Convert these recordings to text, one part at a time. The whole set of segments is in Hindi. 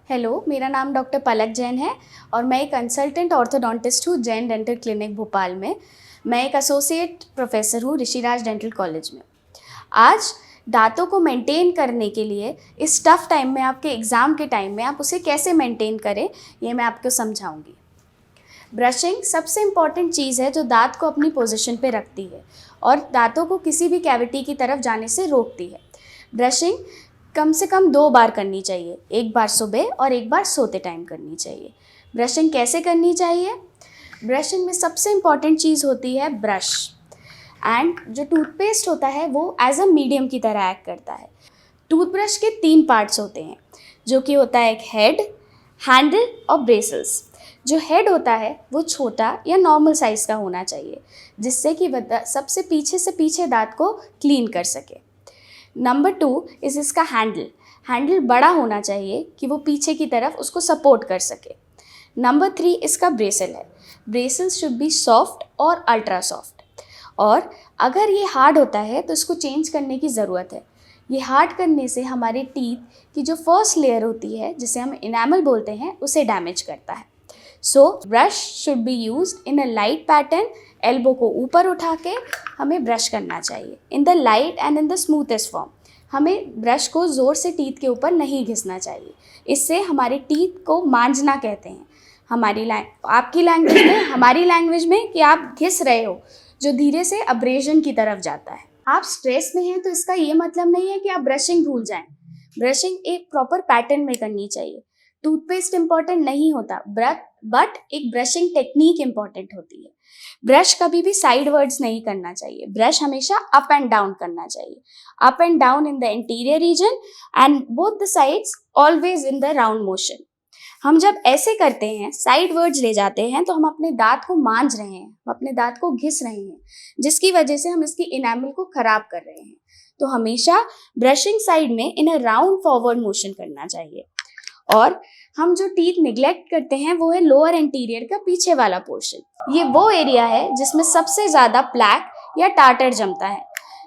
हेलो, मेरा नाम डॉक्टर पलक जैन है और मैं एक कंसल्टेंट ऑर्थोडोंटिस्ट हूँ जैन डेंटल क्लिनिक भोपाल में। मैं एक एसोसिएट प्रोफेसर हूँ ऋषिराज डेंटल कॉलेज में। आज दांतों को मेंटेन करने के लिए इस टफ टाइम में, आपके एग्ज़ाम के टाइम में आप उसे कैसे मेंटेन करें, ये मैं आपको समझाऊंगी। ब्रशिंग सबसे इम्पॉर्टेंट चीज़ है जो दांत को अपनी पोजीशन पे रखती है और दांतों को किसी भी कैविटी की तरफ जाने से रोकती है। ब्रशिंग कम से कम 2 बार करनी चाहिए, एक बार सुबह और एक बार सोते टाइम करनी चाहिए। ब्रशिंग कैसे करनी चाहिए? ब्रशिंग में सबसे इम्पॉर्टेंट चीज़ होती है ब्रश, एंड जो टूथपेस्ट होता है वो एज अ मीडियम की तरह एक्ट करता है। टूथब्रश के 3 पार्ट्स होते हैं, जो कि होता है एक हेड, हैंडल और ब्रेसल्स। जो हेड होता है वो छोटा या नॉर्मल साइज़ का होना चाहिए, जिससे कि वह सबसे पीछे से पीछे दांत को क्लीन कर सके। नंबर 2 इज़ इसका हैंडल। हैंडल बड़ा होना चाहिए कि वो पीछे की तरफ उसको सपोर्ट कर सके। नंबर 3 इसका ब्रेसल है। ब्रेसल्स शुड बी सॉफ्ट और अल्ट्रा सॉफ्ट, और अगर ये हार्ड होता है तो इसको चेंज करने की ज़रूरत है। ये हार्ड करने से हमारे टीथ की जो फर्स्ट लेयर होती है, जिसे हम इनामल बोलते हैं, उसे डैमेज करता है। So brush should be used in a light pattern. Elbow को ऊपर उठा के हमें ब्रश करना चाहिए in the light and in the smoothest form. हमें ब्रश को ज़ोर से टीथ के ऊपर नहीं घिसना चाहिए, इससे हमारे टीथ को मांझना कहते हैं आपकी लैंग्वेज में, हमारी लैंग्वेज में कि आप घिस रहे हो, जो धीरे से अब्रेजन की तरफ जाता है। आप स्ट्रेस में हैं तो इसका ये मतलब नहीं है कि आप ब्रशिंग भूल जाएं। ब्रशिंग एक प्रॉपर पैटर्न में करनी चाहिए। टूथपेस्ट इंपॉर्टेंट नहीं होता, बट एक ब्रशिंग टेक्निक इंपॉर्टेंट होती है। ब्रश कभी भी साइडवर्ड्स नहीं करना चाहिए, ब्रश हमेशा अप एंड डाउन करना चाहिए। Up and down in the interior region and both the sides always in the round motion. हम जब ऐसे करते हैं, साइड वर्ड्स ले जाते हैं, तो हम अपने दांत को मांझ रहे हैं, हम अपने दांत को घिस रहे हैं, जिसकी वजह से हम इसकी इनामल को खराब कर रहे हैं। तो हमेशा ब्रशिंग साइड में इन अ राउंड फॉरवर्ड मोशन करना चाहिए। और हम जो टीथ निगलेक्ट करते हैं वो है लोअर एंटीरियर का पीछे वाला पोर्शन। ये वो एरिया है जिसमें सबसे ज़्यादा प्लैक या टार्टर जमता है।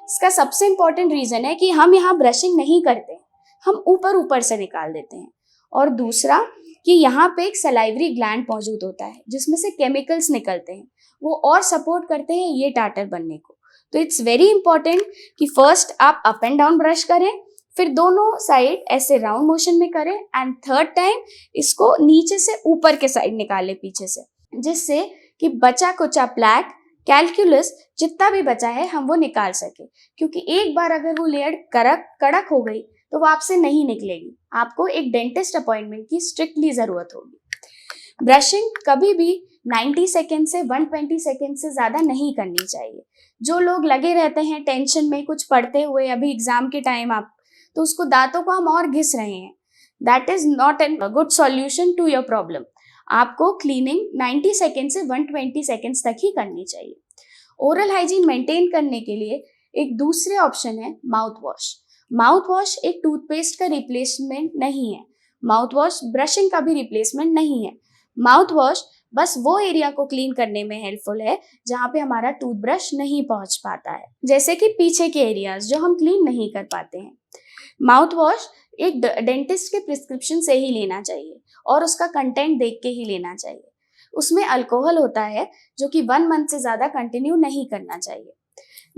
इसका सबसे इम्पॉर्टेंट रीज़न है कि हम यहाँ ब्रशिंग नहीं करते, हम ऊपर ऊपर से निकाल देते हैं। और दूसरा कि यहाँ पे एक सलाइवरी ग्लैंड मौजूद होता है जिसमें से केमिकल्स निकलते हैं, वो और सपोर्ट करते हैं ये टार्टर बनने को। तो इट्स वेरी इंपॉर्टेंट कि फर्स्ट आप अप एंड डाउन ब्रश करें, फिर दोनों साइड ऐसे राउंड मोशन में करें, एंड थर्ड टाइम इसको नीचे से ऊपर के साइड निकालें पीछे से, जिससे कि बचा कुचा प्लैक, कैलकुलस जितना भी बचा है हम वो निकाल सके। क्योंकि एक बार अगर वो लेयर कड़क हो गई तो वो आपसे नहीं निकलेगी, आपको एक डेंटिस्ट अपॉइंटमेंट की स्ट्रिक्टली ज़रूरत होगी। ब्रशिंग कभी भी 90 सेकेंड से 120 सेकेंड से ज़्यादा नहीं करनी चाहिए। जो लोग लगे रहते हैं टेंशन में कुछ पढ़ते हुए, अभी एग्ज़ाम के टाइम आप, तो उसको दांतों को हम और घिस रहे हैं, that is not an good solution to your problem. आपको क्लीनिंग 90 सेकेंड से 120 सेकेंड्स तक ही करनी चाहिए। ओरल हाइजीन मेंटेन करने के लिए एक दूसरे ऑप्शन है माउथ वॉश। माउथ वॉश एक टूथपेस्ट का रिप्लेसमेंट नहीं है, माउथ वॉश ब्रशिंग का भी रिप्लेसमेंट नहीं है। माउथ वॉश बस वो एरिया को क्लीन करने में हेल्पफुल है जहाँ पे हमारा टूथब्रश नहीं पहुँच पाता है, जैसे कि पीछे के एरियाज जो हम क्लीन नहीं कर पाते हैं। माउथ वॉश एक डेंटिस्ट के प्रिस्क्रिप्शन से ही लेना चाहिए और उसका कंटेंट देख के ही लेना चाहिए। उसमें अल्कोहल होता है जो कि 1 मंथ से ज़्यादा कंटिन्यू नहीं करना चाहिए।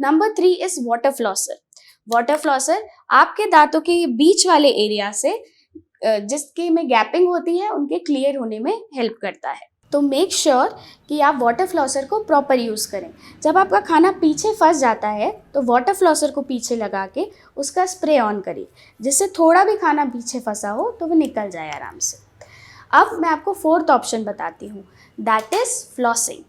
Number 3 is water flosser. Water flosser आपके दांतों के बीच वाले एरिया से जिसके में गैपिंग होती है उनके क्लियर होने में हेल्प करता है। तो मेक श्योर कि आप वाटर फ्लॉसर को प्रॉपर यूज़ करें। जब आपका खाना पीछे फंस जाता है तो वाटर फ्लॉसर को पीछे लगा के उसका स्प्रे ऑन करिए, जिससे थोड़ा भी खाना पीछे फंसा हो तो वो निकल जाए आराम से। अब मैं आपको 4th ऑप्शन बताती हूँ, that is flossing.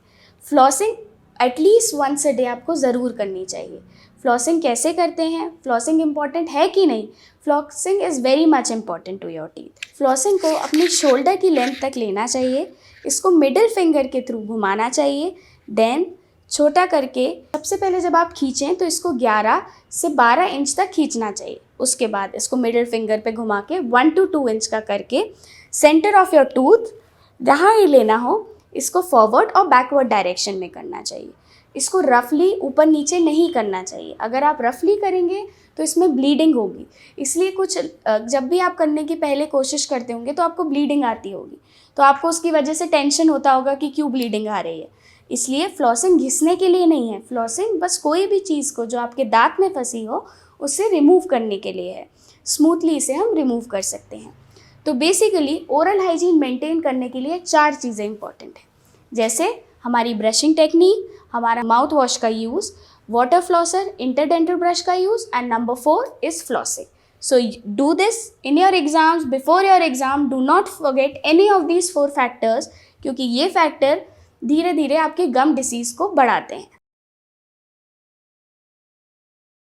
Flossing at least once a day आपको ज़रूर करनी चाहिए। फ्लॉसिंग कैसे करते हैं, फ्लॉसिंग इम्पॉर्टेंट है कि नहीं? Flossing is very much important to your teeth. Flossing को अपनी शोल्डर की लेंथ तक लेना चाहिए, इसको मिडिल फिंगर के थ्रू घुमाना चाहिए, देन छोटा करके सबसे पहले जब आप खींचें तो इसको 11 से 12 इंच तक खींचना चाहिए। उसके बाद इसको मिडिल फिंगर पे घुमा के 1 to 2 इंच का करके सेंटर ऑफ योर टूथ जहाँ ये लेना हो इसको फॉरवर्ड और बैकवर्ड डायरेक्शन में करना चाहिए। इसको रफली ऊपर नीचे नहीं करना चाहिए। अगर आप रफली करेंगे तो इसमें ब्लीडिंग होगी। इसलिए कुछ जब भी आप करने की पहले कोशिश करते होंगे तो आपको ब्लीडिंग आती होगी, तो आपको उसकी वजह से टेंशन होता होगा कि क्यों ब्लीडिंग आ रही है। इसलिए फ्लॉसिंग घिसने के लिए नहीं है, फ्लॉसिंग बस कोई भी चीज़ को जो आपके दांत में फंसी हो उससे रिमूव करने के लिए है। स्मूथली इसे हम रिमूव कर सकते हैं। तो बेसिकली ओरल हाइजीन मेंटेन करने के लिए 4 चीज़ें इंपॉर्टेंट हैं, जैसे हमारी ब्रशिंग टेक्निक, हमारा माउथ वॉश का use, water flosser, interdental brush का use, and number 4 is flossing. So do this in your exams, before your exam, do not forget any of these 4 factors, क्योंकि ये फैक्टर धीरे धीरे आपके गम डिसीज़ को बढ़ाते हैं।